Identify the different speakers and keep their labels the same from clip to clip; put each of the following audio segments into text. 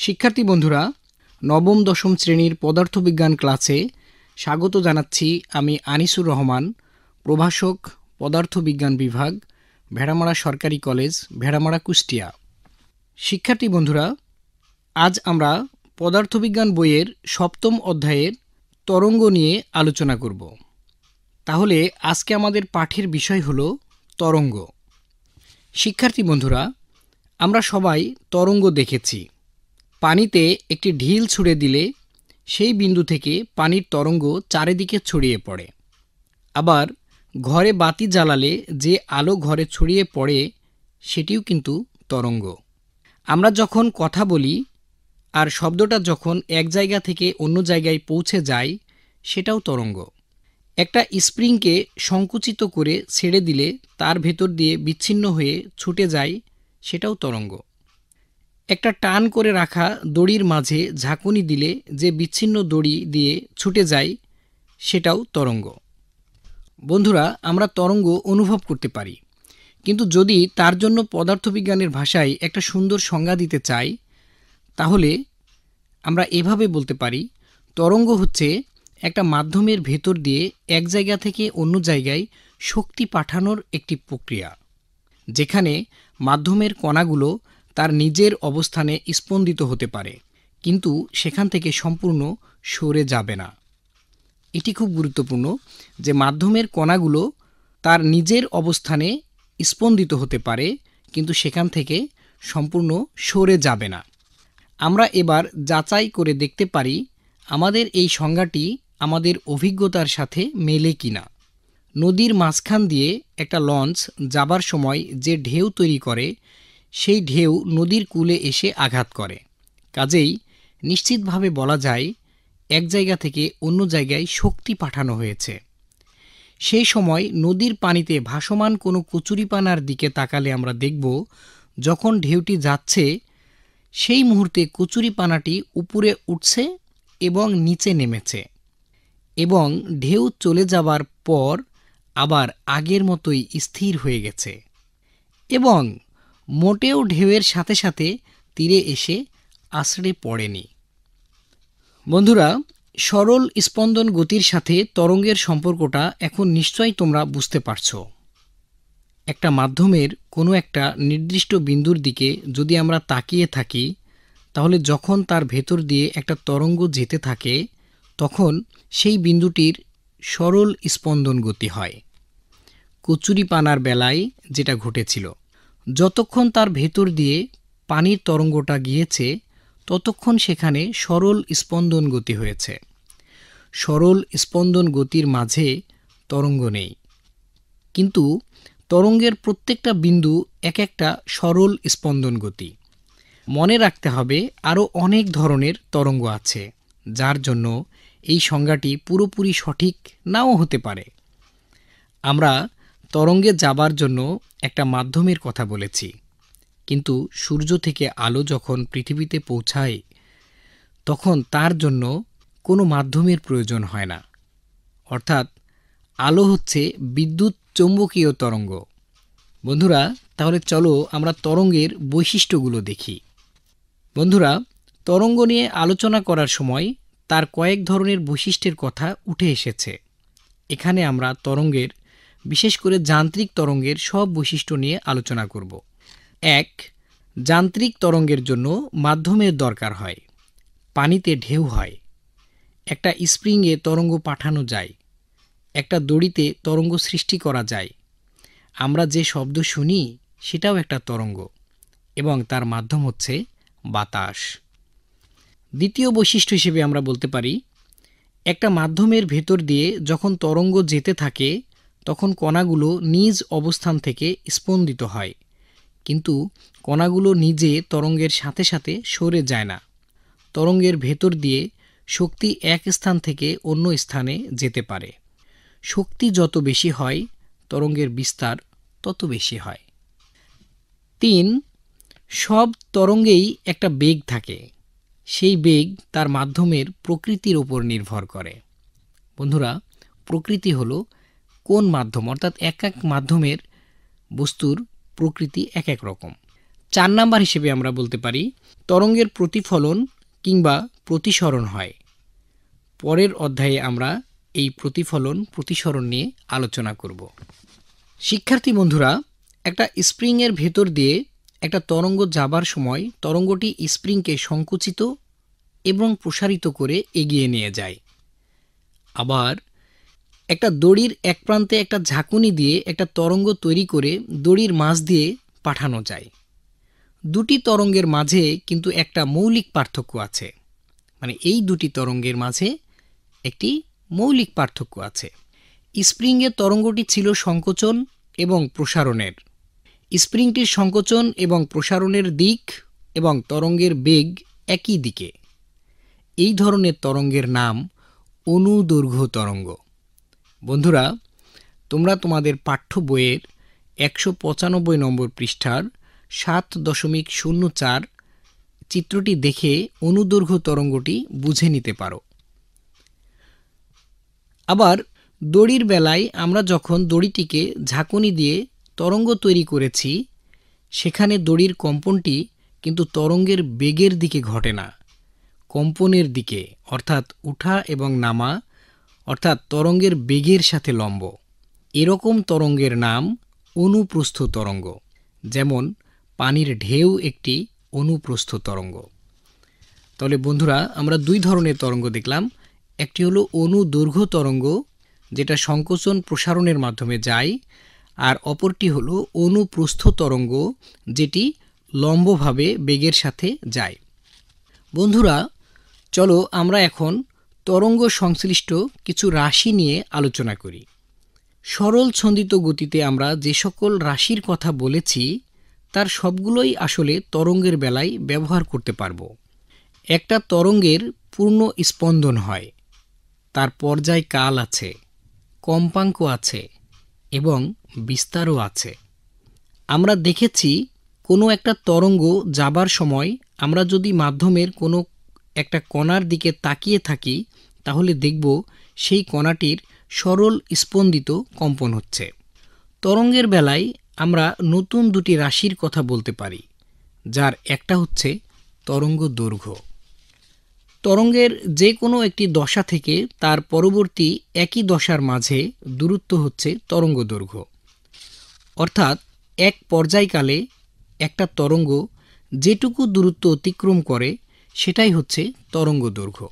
Speaker 1: শিক্ষার্থী বন্ধুরা, নবম দশম শ্রেণীর পদার্থবিজ্ঞান ক্লাসে স্বাগত জানাচ্ছি। আমি আনিসুর রহমান, প্রভাষক, পদার্থবিজ্ঞান বিভাগ, ভেড়ামারা সরকারি কলেজ, ভেড়ামারা, কুষ্টিয়া। শিক্ষার্থী বন্ধুরা, আজ আমরা পদার্থবিজ্ঞান বইয়ের সপ্তম অধ্যায়ের তরঙ্গ নিয়ে আলোচনা করব। তাহলে আজকে আমাদের পাঠের বিষয় হলো তরঙ্গ। শিক্ষার্থী বন্ধুরা, আমরা সবাই তরঙ্গ দেখেছি। পানিতে একটি ঢিল ছুঁড়ে দিলে সেই বিন্দু থেকে পানির তরঙ্গ চারিদিকে ছড়িয়ে পড়ে। আবার ঘরে বাতি জ্বালালে যে আলো ঘরে ছড়িয়ে পড়ে সেটিও কিন্তু তরঙ্গ। আমরা যখন কথা বলি আর শব্দটা যখন এক জায়গা থেকে অন্য জায়গায় পৌঁছে যায় সেটাও তরঙ্গ। একটা স্প্রিংকে সংকুচিত করে ছেড়ে দিলে তার ভেতর দিয়ে বিচ্ছিন্ন হয়ে ছুটে যায়, সেটাও তরঙ্গ। একটা টান করে রাখা দড়ির মাঝে ঝাঁকুনি দিলে যে বিচ্ছিন্ন দড়ি দিয়ে ছুটে যায় সেটাও তরঙ্গ। বন্ধুরা, আমরা তরঙ্গ অনুভব করতে পারি, কিন্তু যদি তার জন্য পদার্থবিজ্ঞানের ভাষায় একটা সুন্দর সংজ্ঞা দিতে চাই তাহলে আমরা এভাবে বলতে পারি, তরঙ্গ হচ্ছে একটা মাধ্যমের ভেতর দিয়ে এক জায়গা থেকে অন্য জায়গায় শক্তি পাঠানোর একটি প্রক্রিয়া, যেখানে মাধ্যমের কণাগুলো তার নিজের অবস্থানে স্পন্দিত হতে পারে, কিন্তু সেখান থেকে সম্পূর্ণ সরে যাবে না। এটি খুব গুরুত্বপূর্ণ যে মাধ্যমের কণাগুলো তার নিজের অবস্থানে স্পন্দিত হতে পারে, কিন্তু সেখান থেকে সম্পূর্ণ সরে যাবে না। আমরা এবার যাচাই করে দেখতে পারি আমাদের এই সংজ্ঞাটি আমাদের অভিজ্ঞতার সাথে মেলে কিনা। নদীর মাঝখান দিয়ে একটা লঞ্চ যাবার সময় যে ঢেউ তৈরি করে সেই ঢেউ নদীর কূলে এসে আঘাত করে। কাজেই নিশ্চিতভাবে বলা যায় এক জায়গা থেকে অন্য জায়গায় শক্তি পাঠানো হয়েছে। সেই সময় নদীর পানিতে ভাসমান কোনো কচুরিপানার দিকে তাকালে আমরা দেখব যখন ঢেউটি যাচ্ছে সেই মুহূর্তে কচুরিপানাটি উপরে উঠছে এবং নিচে নেমেছে, এবং ঢেউ চলে যাবার পর আবার আগের মতোই স্থির হয়ে গেছে এবং মোটেও ঢেউয়ের সাথে সাথে তীরে এসে আছড়ে পড়েনি। বন্ধুরা, সরল স্পন্দন গতির সাথে তরঙ্গের সম্পর্কটা এখন নিশ্চয়ই তোমরা বুঝতে পারছো। একটা মাধ্যমের কোনো একটা নির্দিষ্ট বিন্দুর দিকে যদি আমরা তাকিয়ে থাকি তাহলে যখন তার ভেতর দিয়ে একটা তরঙ্গ যেতে থাকে তখন সেই বিন্দুটির সরল স্পন্দন গতি হয়। কচুরিপানার বেলায় যেটা ঘটেছিল, যতক্ষণ তার ভেতর দিয়ে পানির তরঙ্গটা গিয়েছে ততক্ষণ সেখানে সরল স্পন্দন গতি হয়েছে। সরল স্পন্দন গতির মাঝে তরঙ্গ নেই, কিন্তু তরঙ্গের প্রত্যেকটা বিন্দু এক একটা সরল স্পন্দন গতি। মনে রাখতে হবে আরও অনেক ধরনের তরঙ্গ আছে, যার জন্য এই সংজ্ঞাটি পুরোপুরি সঠিক নাও হতে পারে। আমরা তরঙ্গে যাবার জন্য একটা মাধ্যমের কথা বলেছি, কিন্তু সূর্য থেকে আলো যখন পৃথিবীতে পৌঁছায় তখন তার জন্য কোনো মাধ্যমের প্রয়োজন হয় না। অর্থাৎ আলো হচ্ছে বিদ্যুৎ চৌম্বকীয় তরঙ্গ। বন্ধুরা, তাহলে চলো আমরা তরঙ্গের বৈশিষ্ট্যগুলো দেখি। বন্ধুরা, তরঙ্গ নিয়ে আলোচনা করার সময় তার কয়েক ধরনের বৈশিষ্ট্যের কথা উঠে এসেছে। এখানে আমরা তরঙ্গের, বিশেষ করে যান্ত্রিক তরঙ্গের সব বৈশিষ্ট্য নিয়ে আলোচনা করব। 1. যান্ত্রিক তরঙ্গের জন্য মাধ্যমের দরকার হয়। পানিতে ঢেউ হয়, একটা স্প্রিংয়ে তরঙ্গ পাঠানো যায়, একটা দড়িতে তরঙ্গ সৃষ্টি করা যায়। আমরা যে শব্দ শুনি সেটাও একটা তরঙ্গ, এবং তার মাধ্যম হচ্ছে বাতাস। দ্বিতীয় বৈশিষ্ট্য হিসেবে আমরা বলতে পারি, একটা মাধ্যমের ভেতর দিয়ে যখন তরঙ্গ যেতে থাকে তখন কণাগুলো নিজ অবস্থান থেকে স্পন্দিত হয়, কিন্তু কণাগুলো নিজে তরঙ্গের সাথে সাথে সরে যায় না। তরঙ্গের ভেতর দিয়ে শক্তি এক স্থান থেকে অন্য স্থানে যেতে পারে। শক্তি যত বেশি হয় তরঙ্গের বিস্তার তত বেশি হয়। 3. সব তরঙ্গেই একটা বেগ থাকে। সেই বেগ তার মাধ্যমের প্রকৃতির ওপর নির্ভর করে। বন্ধুরা, প্রকৃতি হলো কোন মাধ্যম, অর্থাৎ এক এক মাধ্যমের বস্তুর প্রকৃতি এক এক রকম। 4 নাম্বার হিসেবে আমরা বলতে পারি তরঙ্গের প্রতিফলন কিংবা প্রতিসরণ হয়। পরের অধ্যায়ে আমরা এই প্রতিফলন প্রতিসরণ নিয়ে আলোচনা করব। শিক্ষার্থী বন্ধুরা, একটা স্প্রিংয়ের ভেতর দিয়ে একটা তরঙ্গ যাবার সময় তরঙ্গটি স্প্রিংকে সংকুচিত এবং প্রসারিত করে এগিয়ে নিয়ে যায়। আবার একটা দড়ির এক প্রান্তে একটা ঝাঁকুনি দিয়ে একটা তরঙ্গ তৈরি করে দড়ির মাঝ দিয়ে পাঠানো যায়। দুটি তরঙ্গের মাঝে কিন্তু একটা মৌলিক পার্থক্য আছে, মানে এই দুটি তরঙ্গের মাঝে একটি মৌলিক পার্থক্য আছে। স্প্রিংয়ের তরঙ্গটি ছিল সংকোচন এবং প্রসারণের। স্প্রিংটির সংকোচন এবং প্রসারণের দিক এবং তরঙ্গের বেগ একই দিকে। এই ধরনের তরঙ্গের নাম অনুদৈর্ঘ্য তরঙ্গ। বন্ধুরা, তোমরা তোমাদের পাঠ্য বইয়ের 195 নম্বর পৃষ্ঠার 7.04 চিত্রটি দেখে অনুদৈর্ঘ্য তরঙ্গটি বুঝে নিতে পারো। আবার দড়ির বেলায় আমরা যখন দড়িটিকে ঝাঁকুনি দিয়ে তরঙ্গ তৈরি করেছি, সেখানে দড়ির কম্পনটি কিন্তু তরঙ্গের বেগের দিকে ঘটে না, কম্পনের দিকে, অর্থাৎ উঠা এবং নামা, অর্থাৎ তরঙ্গের বেগের সাথে লম্ব। এরকম তরঙ্গের নাম অনুপ্রস্থ তরঙ্গ। যেমন পানির ঢেউ একটি অনুপ্রস্থ তরঙ্গ। তাহলে বন্ধুরা, আমরা দুই ধরনের তরঙ্গ দেখলাম। একটি হলো অনুদৈর্ঘ্য তরঙ্গ, যেটা সংকোচন প্রসারণের মাধ্যমে যায়, আর অপরটি হলো অনুপ্রস্থ তরঙ্গ, যেটি লম্বভাবে বেগের সাথে যায়। বন্ধুরা, চলো আমরা এখন তরঙ্গ সংশ্লিষ্ট কিছু রাশি নিয়ে আলোচনা করি। সরল ছন্দিত গতিতে আমরা যে সকল রাশির কথা বলেছি তার সবগুলোই আসলে তরঙ্গের বেলায় ব্যবহার করতে পারব। একটা তরঙ্গের পূর্ণ স্পন্দন হয়, তার পর্যায়কাল আছে, কম্পাঙ্ক আছে এবং বিস্তারও আছে। আমরা দেখেছি কোনো একটা তরঙ্গ যাবার সময় আমরা যদি মাধ্যমের কোনো একটা কণার দিকে তাকিয়ে থাকি, তাহলে দেখব সেই কণাটির সরল স্পন্দিত কম্পন হচ্ছে। তরঙ্গের বেলায় আমরা নতুন দুটি রাশির কথা বলতে পারি, যার একটা হচ্ছে তরঙ্গ দৈর্ঘ্য। তরঙ্গের যে কোনো একটি দশা থেকে তার পরবর্তী একই দশার মাঝে দূরত্ব হচ্ছে তরঙ্গ দৈর্ঘ্য। অর্থাৎ এক পর্যায়কালে একটা তরঙ্গ যেটুকু দূরত্ব অতিক্রম করে সেটাই হচ্ছে তরঙ্গ দৈর্ঘ্য।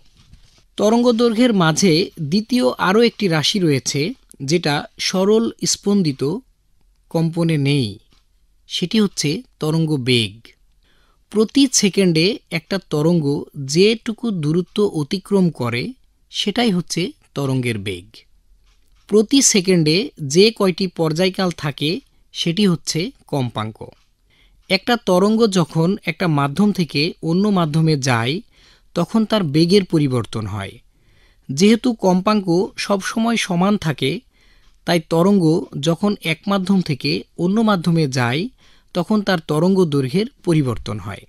Speaker 1: তরঙ্গ দৈর্ঘ্যের মাঝে দ্বিতীয় আরও একটি রাশি রয়েছে, যেটা সরল স্পন্দিত কম্পনে নেই, সেটি হচ্ছে তরঙ্গ বেগ। প্রতি সেকেন্ডে একটা তরঙ্গ যেটুকু দূরত্ব অতিক্রম করে সেটাই হচ্ছে তরঙ্গের বেগ। প্রতি সেকেন্ডে যে কয়টি পর্যায়কাল থাকে সেটি হচ্ছে কম্পাঙ্ক। একটা তরঙ্গ যখন একটা মাধ্যম থেকে অন্য মাধ্যমে যায় তখন তার বেগের পরিবর্তন হয়। যেহেতু কম্পাঙ্ক সবসময় সমান থাকে, তাই তরঙ্গ যখন এক মাধ্যম থেকে অন্য মাধ্যমে যায় তখন তার তরঙ্গ দৈর্ঘ্যের পরিবর্তন হয়।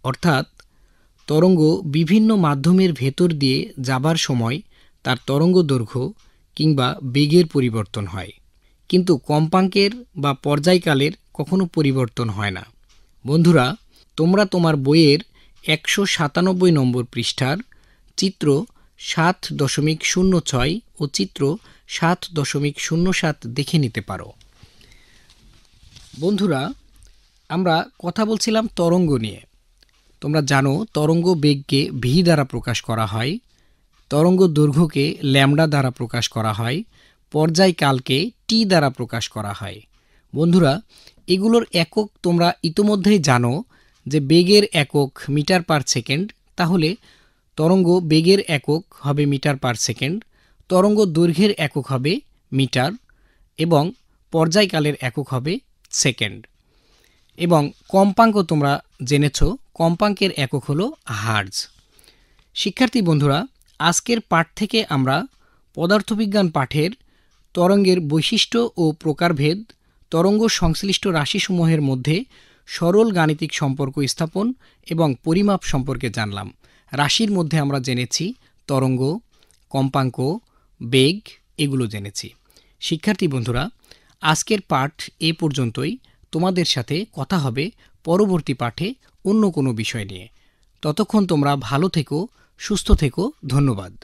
Speaker 1: অর্থাৎ তরঙ্গ বিভিন্ন মাধ্যমের ভেতর দিয়ে যাবার সময় তার তরঙ্গ দৈর্ঘ্য কিংবা বেগের পরিবর্তন হয়, কিন্তু কম্পাঙ্কের বা পর্যায়কালের কখনো পরিবর্তন হয় না। বন্ধুরা, তোমরা তোমার বইয়ের 197 নম্বর পৃষ্ঠার চিত্র 7.06 ও চিত্র 7.07 দেখে নিতে পারো। বন্ধুরা, আমরা কথা বলছিলাম তরঙ্গ নিয়ে। তোমরা জানো তরঙ্গ বেগকে ভি দ্বারা প্রকাশ করা হয়, তরঙ্গ দৈর্ঘ্যকে ল্যামডা দ্বারা প্রকাশ করা হয়, পর্যায়কালকে টি দ্বারা প্রকাশ করা হয়। বন্ধুরা, এগুলোর একক তোমরা ইতোমধ্যেই জানো যে বেগের একক মিটার পার সেকেন্ড, তাহলে তরঙ্গ বেগের একক হবে মিটার পার সেকেন্ড, তরঙ্গ দৈর্ঘ্যের একক হবে মিটার এবং পর্যায়কালের একক হবে সেকেন্ড। এবং কম্পাঙ্ক তোমরা জেনেছ, কম্পাঙ্কের একক হলো হার্জ। শিক্ষার্থী বন্ধুরা, আজকের পাঠ থেকে আমরা পদার্থবিজ্ঞান পাঠের তরঙ্গের বৈশিষ্ট্য ও প্রকারভেদ, তরঙ্গ সংশ্লিষ্ট রাশিসমূহের মধ্যে সরল গাণিতিক সম্পর্ক স্থাপন এবং পরিমাপ সম্পর্কে জানলাম। রাশির মধ্যে আমরা জেনেছি তরঙ্গ, কম্পাঙ্ক, বেগ, এগুলো জেনেছি। শিক্ষার্থী বন্ধুরা, আজকের পাঠ এ পর্যন্তই। তোমাদের সাথে কথা হবে পরবর্তী পাঠে অন্য কোনো বিষয় নিয়ে। ততক্ষণ তোমরা ভালো থেকো, সুস্থ থেকো। ধন্যবাদ।